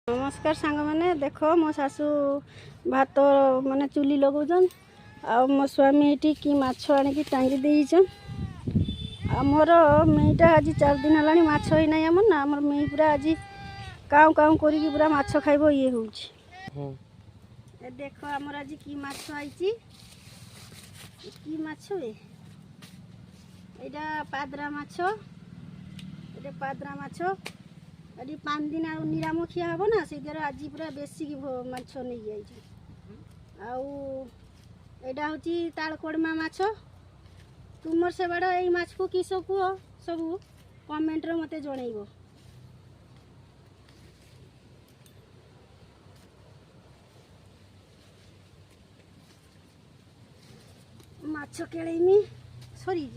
नमस्कार सांग मैंने देख मो सासू भात माने चुली लगौन आ मो स्वामी ये कि माछ आणिकी टांगी देचन आमर मेईटा आज 4 दिन है माछ ही ना आम ना आम मेई पूरा आज काउ काउ कर पूरा माछ खाइब ये हूँ देख आमर आज कि माछ आई कि माछ एटा पादरा माछ ये पादरा माछ ये 5 दिन आ निराम खिया हम ना से आज पूरा बेसी माछ नहीं जाइए आउटा हूँ तालकोड़मा माछ तुमर से बड़ा यही माछ को किस कह सब कमेंट रे मते जनइब। माछ केलेमी सरी